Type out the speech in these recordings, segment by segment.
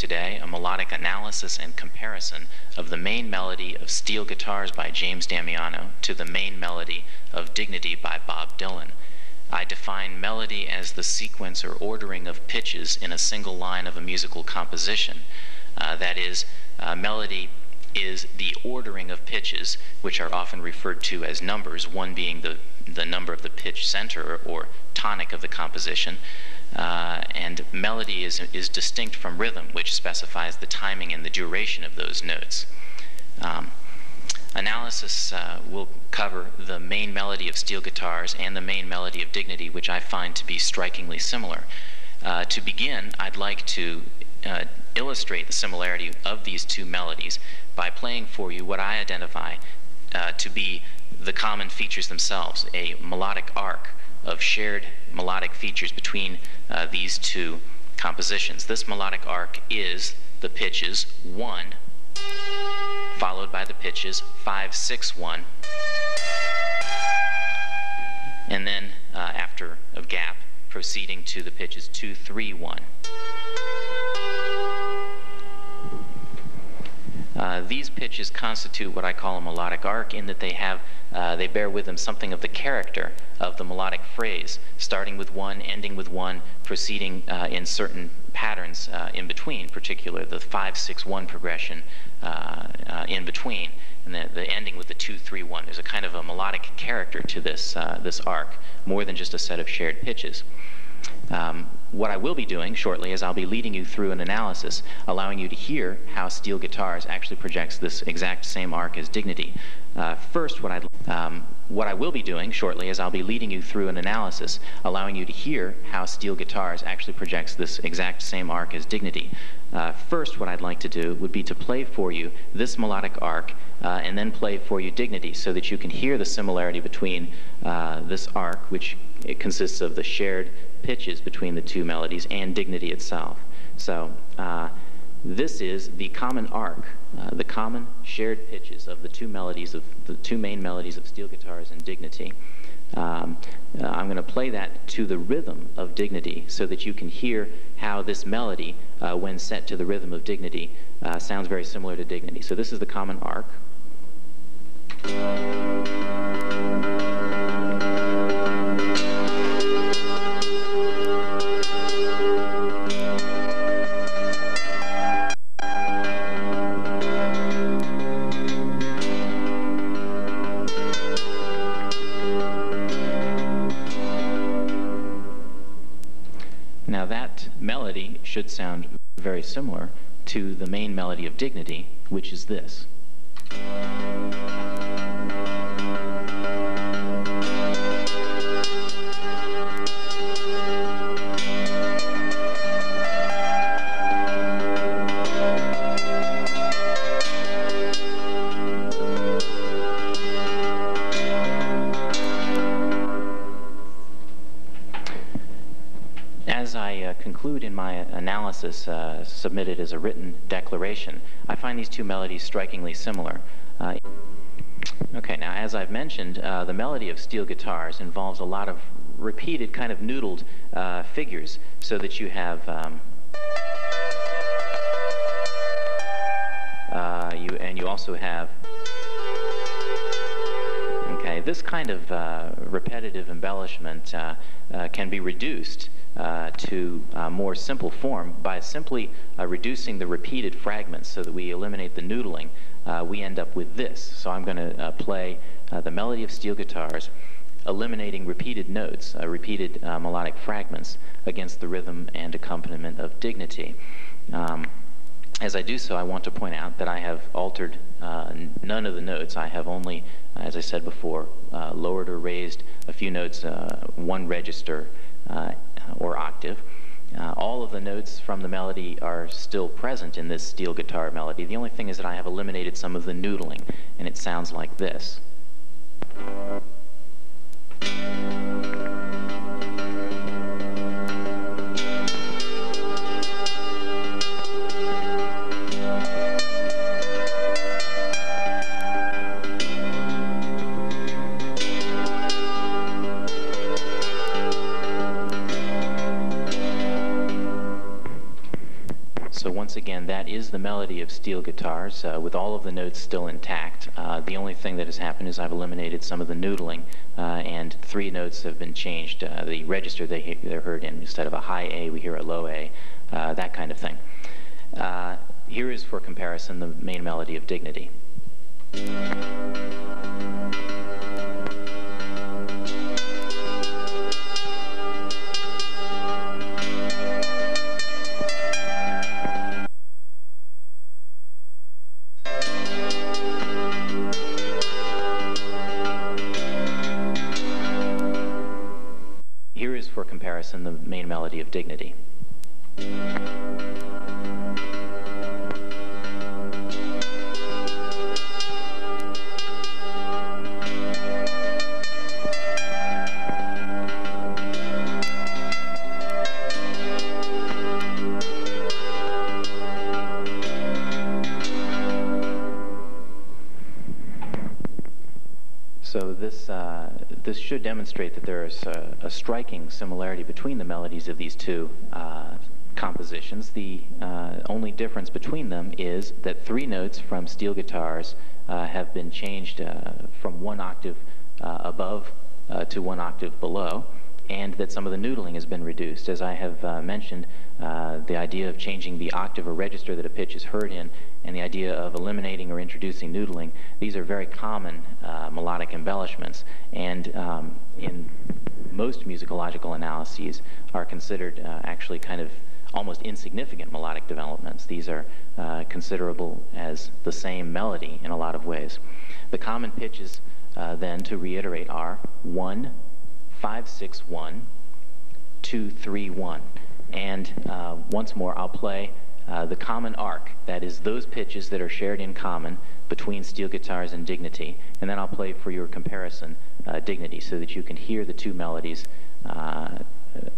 today a melodic analysis and comparison of the main melody of Steel Guitars by James Damiano to the main melody of Dignity by Bob Dylan. I define melody as the sequence or ordering of pitches in a single line of a musical composition. That is, melody is the ordering of pitches, which are often referred to as numbers, one being the number of the pitch center or tonic of the composition. And melody is distinct from rhythm, which specifies the timing and the duration of those notes. Analysis will cover the main melody of Steel Guitars and the main melody of Dignity, which I find to be strikingly similar. To begin, I'd like to illustrate the similarity of these two melodies by playing for you what I identify to be the common features themselves, a melodic arc of shared melodic features between these two compositions. This melodic arc is the pitches 1, followed by the pitches 5, 6, 1, and then after a gap, proceeding to the pitches 2, 3, 1. These pitches constitute what I call a melodic arc in that they bear with them something of the character of the melodic phrase, starting with 1, ending with 1, proceeding in certain patterns in between, particularly the 5, 6, 1 progression in between, and the ending with the 2, 3, 1. There's a kind of a melodic character to this arc, more than just a set of shared pitches. What I will be doing shortly is I'll be leading you through an analysis, allowing you to hear how Steel Guitars actually projects this exact same arc as Dignity. First, what I will be doing shortly is I'll be leading you through an analysis, allowing you to hear how Steel Guitars actually projects this exact same arc as Dignity. First, what I'd like to do would be to play for you this melodic arc and then play for you Dignity, so that you can hear the similarity between this arc, which it consists of the shared pitches between the two melodies, and Dignity itself. So this is the common arc, the common shared pitches of the two melodies of the two main melodies of Steel Guitars and Dignity. I'm going to play that to the rhythm of Dignity so that you can hear how this melody, when set to the rhythm of Dignity, sounds very similar to Dignity. So this is the common arc. Now that melody should sound very similar to the main melody of Dignity, which is this. As I conclude in my analysis submitted as a written declaration, I find these two melodies strikingly similar. Okay, now as I've mentioned, the melody of Steel Guitars involves a lot of repeated kind of noodled figures, so that you have you also have this kind of repetitive embellishment can be reduced to more simple form by simply reducing the repeated fragments so that we eliminate the noodling. We end up with this. So I'm going to play the melody of Steel Guitars, eliminating repeated notes, repeated melodic fragments against the rhythm and accompaniment of Dignity. As I do so, I want to point out that I have altered none of the notes. I have only, as I said before, lowered or raised a few notes, one register or octave. All of the notes from the melody are still present in this steel guitar melody. The only thing is that I have eliminated some of the noodling, and it sounds like this. So once once again, that is the melody of steel guitars with all of the notes still intact. The only thing that has happened is I've eliminated some of the noodling, and 3 notes have been changed. The register they're heard in, instead of a high A, we hear a low A, that kind of thing. Here is, for comparison, the main melody of Dignity. Here is, for comparison, the main melody of Dignity. So this should demonstrate that there is a striking similarity between the melodies of these two compositions. The only difference between them is that 3 notes from steel guitars have been changed from 1 octave above to 1 octave below, and that some of the noodling has been reduced. As I have mentioned, the idea of changing the octave or register that a pitch is heard in, and the idea of eliminating or introducing noodling, these are very common melodic embellishments, and in most musicological analyses are considered actually kind of almost insignificant melodic developments. These are considerable as the same melody in a lot of ways. The common pitches then, to reiterate, are 1, 5, 6, 1, 2, 3, 1. And once more, I'll play the common arc, that is those pitches that are shared in common between steel guitars and Dignity, and then I'll play for your comparison Dignity, so that you can hear the 2 melodies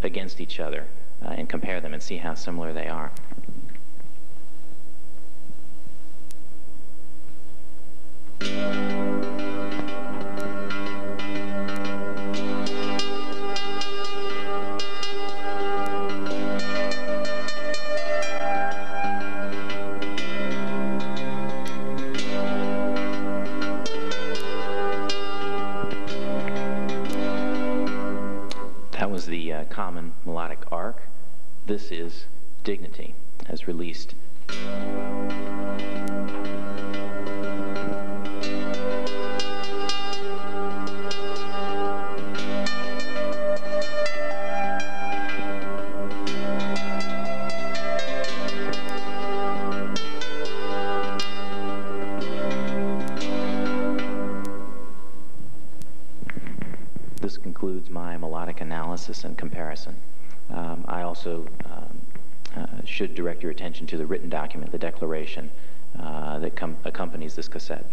against each other and compare them and see how similar they are. That was the common melodic arc. This is Dignity, as released. This concludes my melodic analysis and comparison. I also should direct your attention to the written document, the declaration that accompanies this cassette.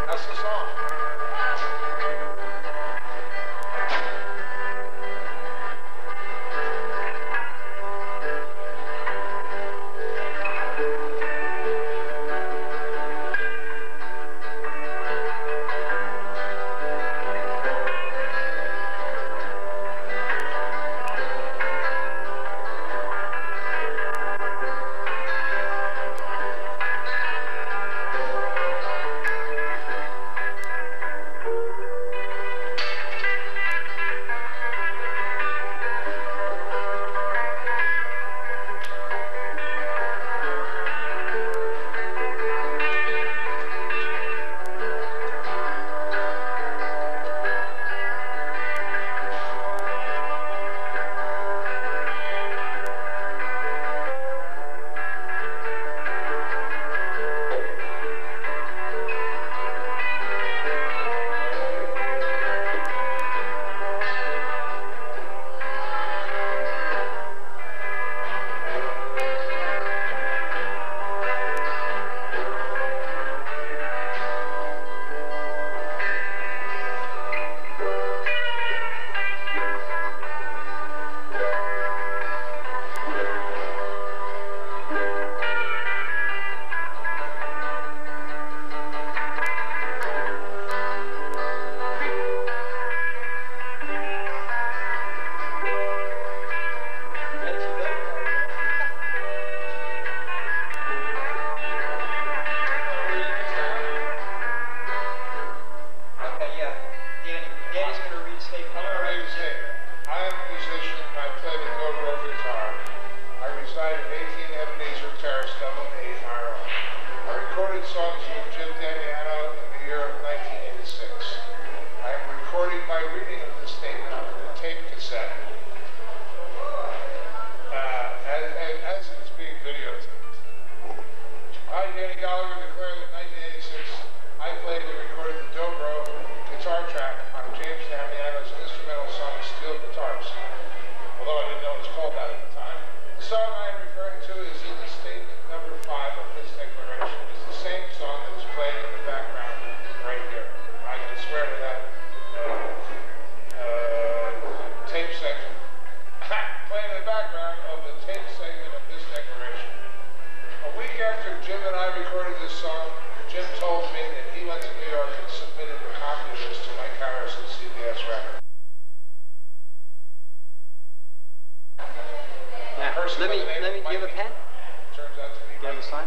That's the song. Let me, do you have a pen? Turns out to be Do you have a sign?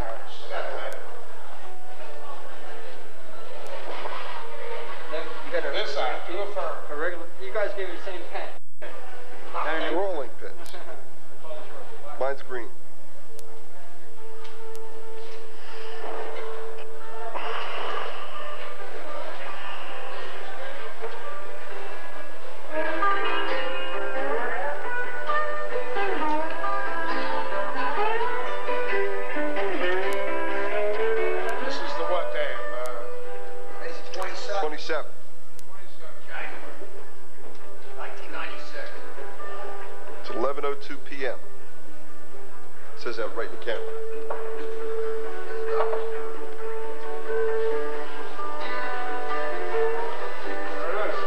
You got This side, to affirm. a regular, you guys gave me the same pen. Rolling pins. Mine's green. This is the what day? It's 27. 27. 1996. It's 11:02 p.m. It says that right in the camera. There it is.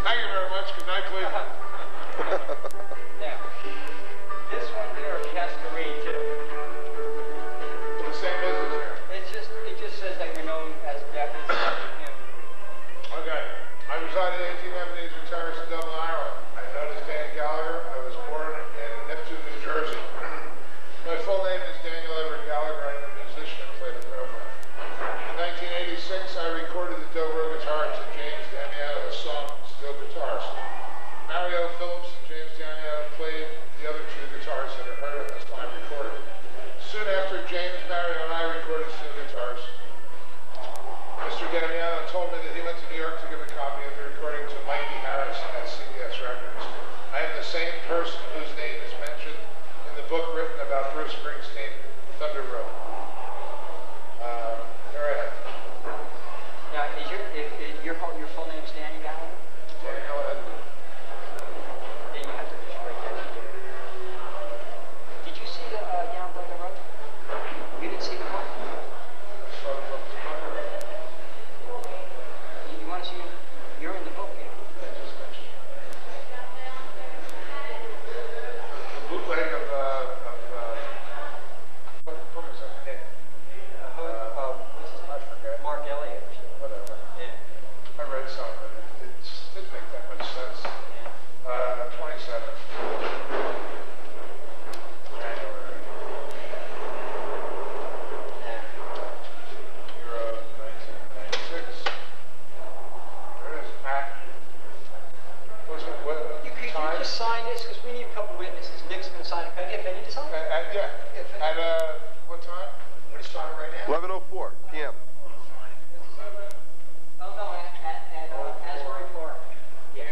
Thank you very much. Good night, Cleveland. Now, this one here has to read too. The same business here. It just says that you're known as Japanese. Okay. I resided 18 Avenues, retired in Dublin, Ireland. I'm known as Danny Gallagher. I was born in Neptune, New Jersey. My full name is Daniel Everett Gallagher. I'm a musician and play the dobro. In 1986, I recorded the dobro guitar to James Damiano, the song Steel Guitars. Mario Phillips and James Damiano played the other two guitars that are heard in this live recording. Soon after James, Mario, and I recorded Steel Guitars, Mr. Damiano told me that he went to New York to give a copy of the recording to Mikey Harris at CBS Records. I am the same person whose name is mentioned in the book written about Bruce Springsteen, Thunder Road. Go ahead. Now, is your full name is Danny Gallagher? Daniel Edward. Then you have to just write that in there. Did you see the Down Brother Road? You didn't see the book? You want to see? You're in the book, yeah. The bootleg of what book is that? What's his name? I forget. Mark Elliott or something. Whatever. Yeah. I read some of it. It just didn't make that much sense. 27. January. Yeah. Year of 1996. There it is, Matt. What's it, what Could time? you just sign this? Because we need a couple witnesses. Nick's going to sign it. Can I get Benny to sign it? Yeah. At what time? I'm going to start right now. 11:04 p.m. Oh, no, at Asbury Park. Yeah.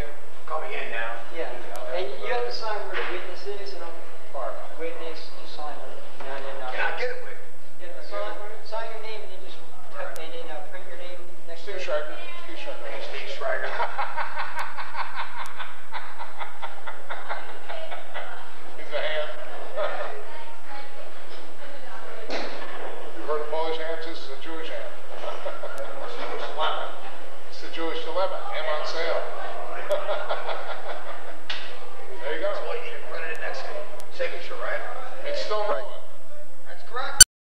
Coming in now. Yeah. And you have to sign where the witness is, and witness, just sign it. No. Can I get it with? Yeah, sign your name and then just print your name next to Steve it. Schreiber.